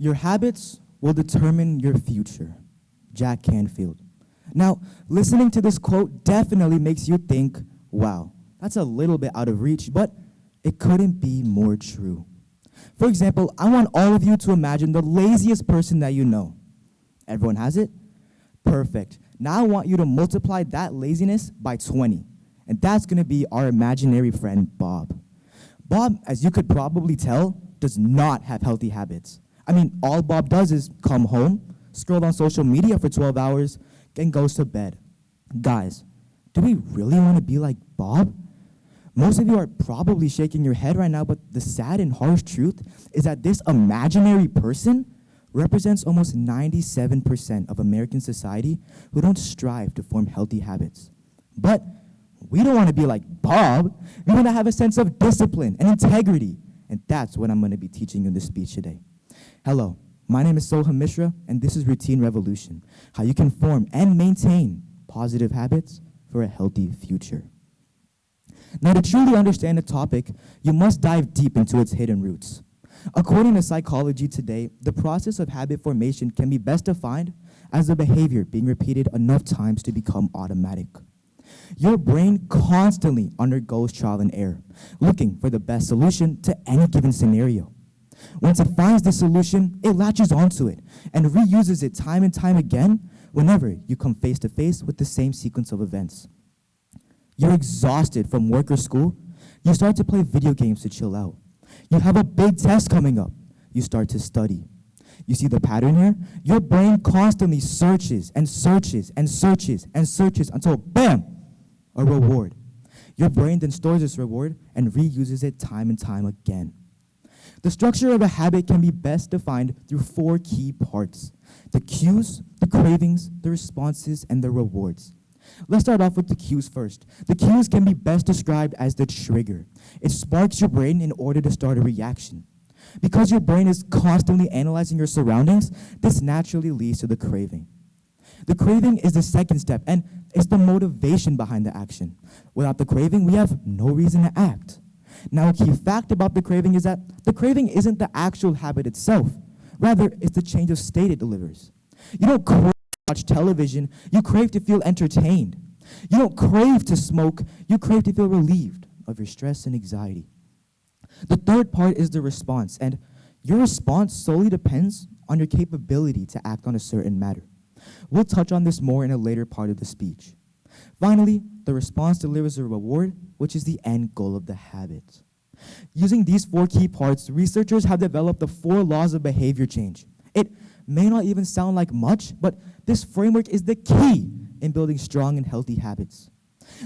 Your habits will determine your future. Jack Canfield. Now, listening to this quote definitely makes you think, wow, that's a little bit out of reach, but it couldn't be more true. For example, I want all of you to imagine the laziest person that you know. Everyone has it? Perfect. Now I want you to multiply that laziness by 20. And that's going to be our imaginary friend, Bob. Bob, as you could probably tell, does not have healthy habits. I mean, all Bob does is come home, scroll on social media for 12 hours, and goes to bed. Guys, do we really want to be like Bob? Most of you are probably shaking your head right now, but the sad and harsh truth is that this imaginary person represents almost 97% of American society who don't strive to form healthy habits. But we don't want to be like Bob. We want to have a sense of discipline and integrity. And that's what I'm going to be teaching you in this speech today. Hello, my name is Sohum Mishra, and this is Routine Revolution, how you can form and maintain positive habits for a healthy future. Now, to truly understand the topic, you must dive deep into its hidden roots. According to Psychology Today, the process of habit formation can be best defined as a behavior being repeated enough times to become automatic. Your brain constantly undergoes trial and error, looking for the best solution to any given scenario. Once it finds the solution, it latches onto it and reuses it time and time again whenever you come face to face with the same sequence of events. You're exhausted from work or school, you start to play video games to chill out. You have a big test coming up, you start to study. You see the pattern here? Your brain constantly searches and searches and searches and searches until, bam, a reward. Your brain then stores this reward and reuses it time and time again. The structure of a habit can be best defined through 4 key parts: the cues, the cravings, the responses, and the rewards. Let's start off with the cues first. The cues can be best described as the trigger. It sparks your brain in order to start a reaction. Because your brain is constantly analyzing your surroundings, this naturally leads to the craving. The craving is the second step, and it's the motivation behind the action. Without the craving, we have no reason to act. Now, a key fact about the craving is that the craving isn't the actual habit itself. Rather, it's the change of state it delivers. You don't crave to watch television, you crave to feel entertained. You don't crave to smoke, you crave to feel relieved of your stress and anxiety. The third part is the response, and your response solely depends on your capability to act on a certain matter. We'll touch on this more in a later part of the speech. Finally, the response delivers a reward, which is the end goal of the habit. Using these 4 key parts, researchers have developed the 4 laws of behavior change. It may not even sound like much, but this framework is the key in building strong and healthy habits.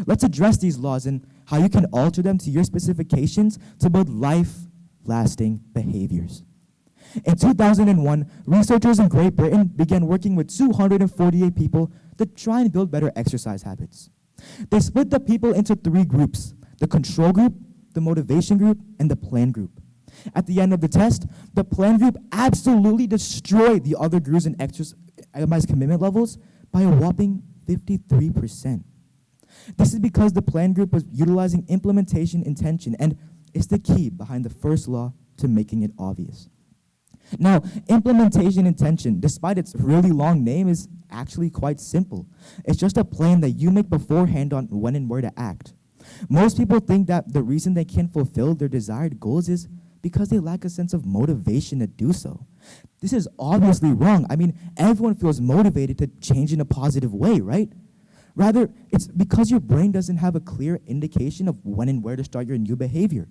Let's address these laws and how you can alter them to your specifications to build life-lasting behaviors. In 2001, researchers in Great Britain began working with 248 people to try and build better exercise habits. They split the people into 3 groups: the control group, the motivation group, and the plan group. At the end of the test, the plan group absolutely destroyed the other groups in exercise commitment levels by a whopping 53%. This is because the plan group was utilizing implementation intention, and it's the key behind the first law to making it obvious. Now, implementation intention, despite its really long name, is actually quite simple. It's just a plan that you make beforehand on when and where to act. Most people think that the reason they can't fulfill their desired goals is because they lack a sense of motivation to do so. This is obviously wrong. I mean, everyone feels motivated to change in a positive way, right? Rather, it's because your brain doesn't have a clear indication of when and where to start your new behavior.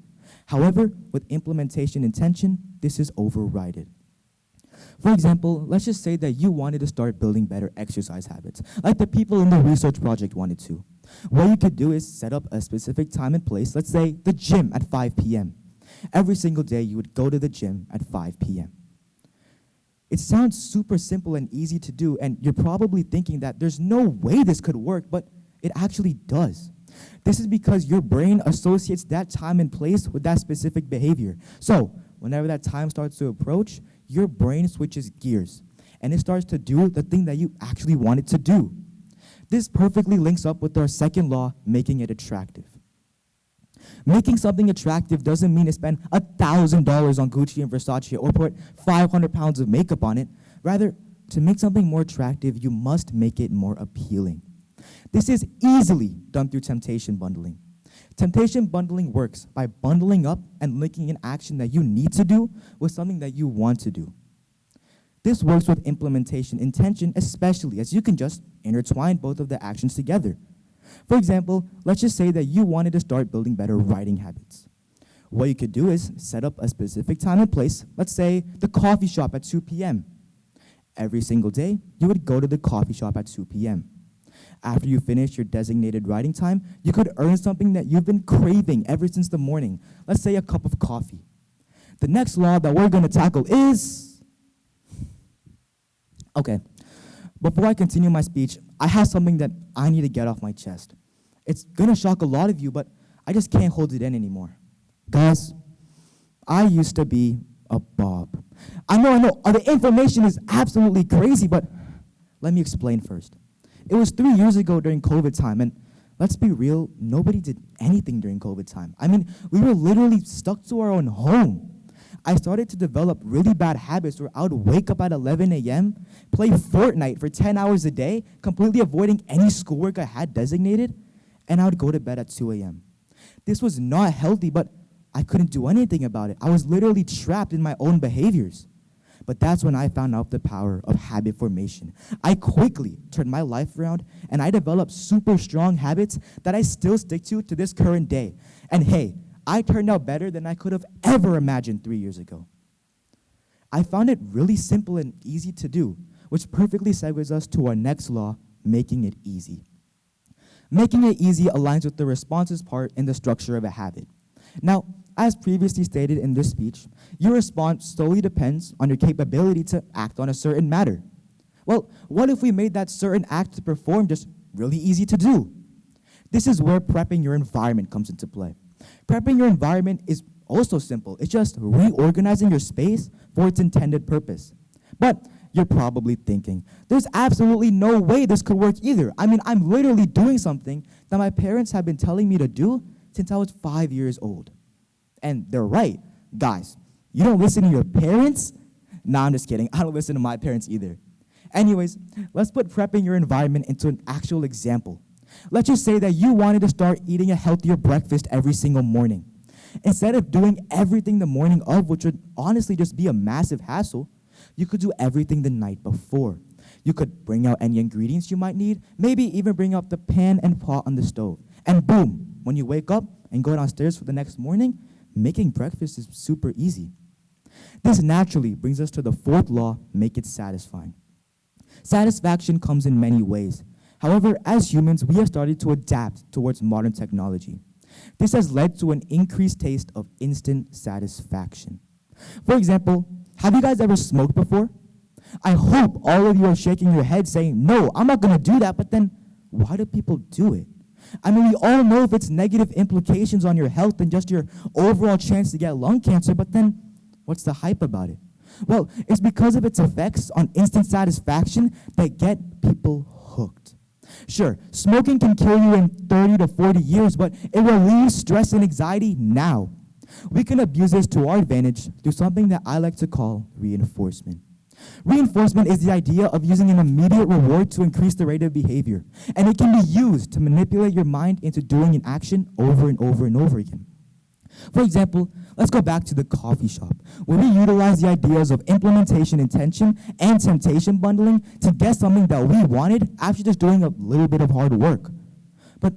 However, with implementation intention, this is overridden. For example, let's just say that you wanted to start building better exercise habits, like the people in the research project wanted to. What you could do is set up a specific time and place, let's say the gym at 5 p.m. Every single day, you would go to the gym at 5 p.m. It sounds super simple and easy to do, and you're probably thinking that there's no way this could work, but it actually does. This is because your brain associates that time and place with that specific behavior. So, whenever that time starts to approach, your brain switches gears, and it starts to do the thing that you actually want it to do. This perfectly links up with our second law, making it attractive. Making something attractive doesn't mean to spend $1,000 on Gucci and Versace or put 500 pounds of makeup on it. Rather, to make something more attractive, you must make it more appealing. This is easily done through temptation bundling. Temptation bundling works by bundling up and linking an action that you need to do with something that you want to do. This works with implementation intention, especially as you can just intertwine both of the actions together. For example, let's just say that you wanted to start building better writing habits. What you could do is set up a specific time and place, let's say the coffee shop at 2 p.m. Every single day, you would go to the coffee shop at 2 p.m. After you finish your designated writing time, you could earn something that you've been craving ever since the morning, let's say a cup of coffee. The next law that we're going to tackle is... Okay, before I continue my speech, I have something that I need to get off my chest. It's going to shock a lot of you, but I just can't hold it in anymore. Guys, I used to be a Bob. I know, the information is absolutely crazy, but let me explain first. It was 3 years ago during COVID time, and let's be real, nobody did anything during COVID time. I mean, we were literally stuck to our own home. I started to develop really bad habits where I would wake up at 11 a.m., play Fortnite for 10 hours a day, completely avoiding any schoolwork I had designated, and I would go to bed at 2 a.m. This was not healthy, but I couldn't do anything about it. I was literally trapped in my own behaviors. But that's when I found out the power of habit formation. I quickly turned my life around, and I developed super strong habits that I still stick to this current day. And hey, I turned out better than I could have ever imagined 3 years ago. I found it really simple and easy to do, which perfectly segues us to our next law, making it easy. Making it easy aligns with the responses part in the structure of a habit. Now, as previously stated in this speech, your response solely depends on your capability to act on a certain matter. Well, what if we made that certain act to perform just really easy to do? This is where prepping your environment comes into play. Prepping your environment is also simple. It's just reorganizing your space for its intended purpose. But you're probably thinking, there's absolutely no way this could work either. I mean, I'm literally doing something that my parents have been telling me to do since I was 5 years old. And they're right. Guys, you don't listen to your parents? Nah, I'm just kidding. I don't listen to my parents either. Anyways, let's put prepping your environment into an actual example. Let's just say that you wanted to start eating a healthier breakfast every single morning. Instead of doing everything the morning of, which would honestly just be a massive hassle, you could do everything the night before. You could bring out any ingredients you might need, maybe even bring out the pan and pot on the stove. And boom, when you wake up and go downstairs for the next morning, making breakfast is super easy. This naturally brings us to the fourth law, make it satisfying. Satisfaction comes in many ways. However, as humans, we have started to adapt towards modern technology. This has led to an increased taste of instant satisfaction. For example, have you guys ever smoked before? I hope all of you are shaking your head saying, no, I'm not going to do that, but then why do people do it? I mean, we all know if it's negative implications on your health and just your overall chance to get lung cancer, but then what's the hype about it? Well, it's because of its effects on instant satisfaction that get people hooked. Sure, smoking can kill you in 30 to 40 years, but it relieves stress and anxiety now. We can abuse this to our advantage through something that I like to call reinforcement. Reinforcement is the idea of using an immediate reward to increase the rate of behavior, and it can be used to manipulate your mind into doing an action over and over and over again. For example, let's go back to the coffee shop, where we utilize the ideas of implementation intention and temptation bundling to get something that we wanted after just doing a little bit of hard work. But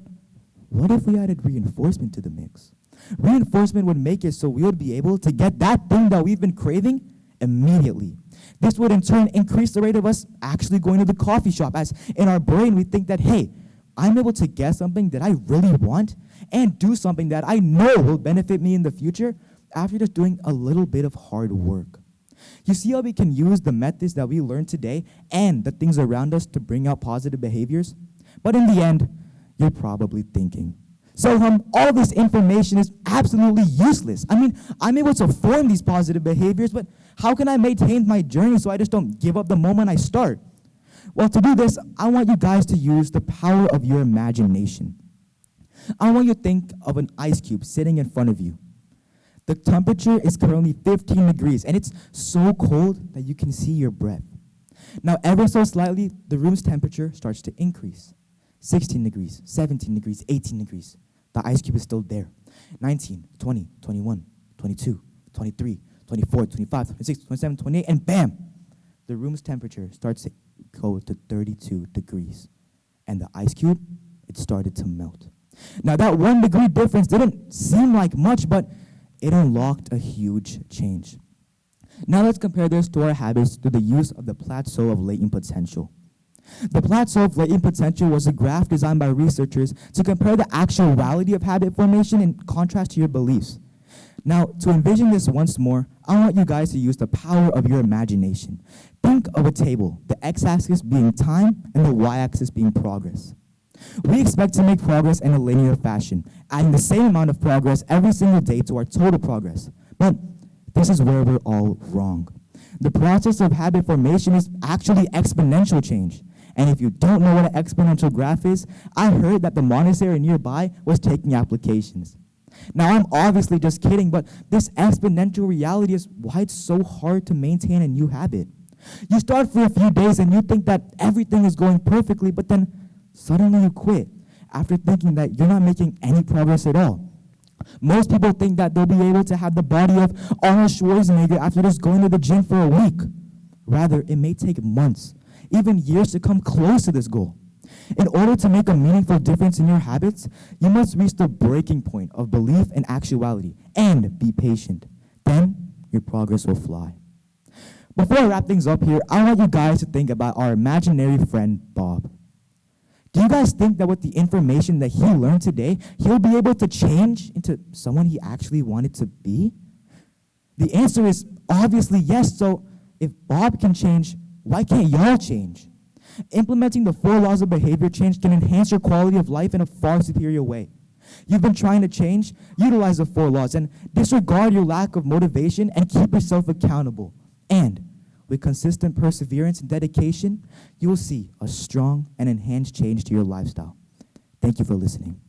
what if we added reinforcement to the mix? Reinforcement would make it so we would be able to get that thing that we've been craving immediately. This would in turn increase the rate of us actually going to the coffee shop, as in our brain we think that, hey, I'm able to get something that I really want and do something that I know will benefit me in the future after just doing a little bit of hard work. You see how we can use the methods that we learned today and the things around us to bring out positive behaviors? But in the end, you're probably thinking, Sohum, all this information is absolutely useless. I mean, I'm able to form these positive behaviors, but how can I maintain my journey so I just don't give up the moment I start? Well, to do this, I want you guys to use the power of your imagination. I want you to think of an ice cube sitting in front of you. The temperature is currently 15 degrees, and it's so cold that you can see your breath. Now, ever so slightly, the room's temperature starts to increase. 16 degrees, 17 degrees, 18 degrees. The ice cube is still there. 19, 20, 21, 22, 23, 24, 25, 26, 27, 28, and bam! The room's temperature starts to go to 32 degrees. And the ice cube, it started to melt. Now, that 1 degree difference didn't seem like much, but it unlocked a huge change. Now let's compare this to our habits through the use of the plateau of latent potential. The plateau of latent potential was a graph designed by researchers to compare the actuality of habit formation in contrast to your beliefs. Now, to envision this once more, I want you guys to use the power of your imagination. Think of a table, the x-axis being time and the y-axis being progress. We expect to make progress in a linear fashion, adding the same amount of progress every single day to our total progress. But this is where we're all wrong. The process of habit formation is actually exponential change. And if you don't know what an exponential graph is, I heard that the monastery nearby was taking applications. Now, I'm obviously just kidding, but this exponential reality is why it's so hard to maintain a new habit. You start for a few days and you think that everything is going perfectly, but then suddenly you quit after thinking that you're not making any progress at all. Most people think that they'll be able to have the body of Arnold Schwarzenegger after just going to the gym for a week. Rather, it may take months, even years to come close to this goal. In order to make a meaningful difference in your habits, you must reach the breaking point of belief and actuality, and be patient. Then, your progress will fly. Before I wrap things up here, I want you guys to think about our imaginary friend, Bob. Do you guys think that with the information that he learned today, he'll be able to change into someone he actually wanted to be? The answer is obviously yes, so if Bob can change, why can't y'all change? Implementing the 4 laws of behavior change can enhance your quality of life in a far superior way. You've been trying to change, utilize the 4 laws and disregard your lack of motivation and keep yourself accountable. And with consistent perseverance and dedication, you will see a strong and enhanced change to your lifestyle. Thank you for listening.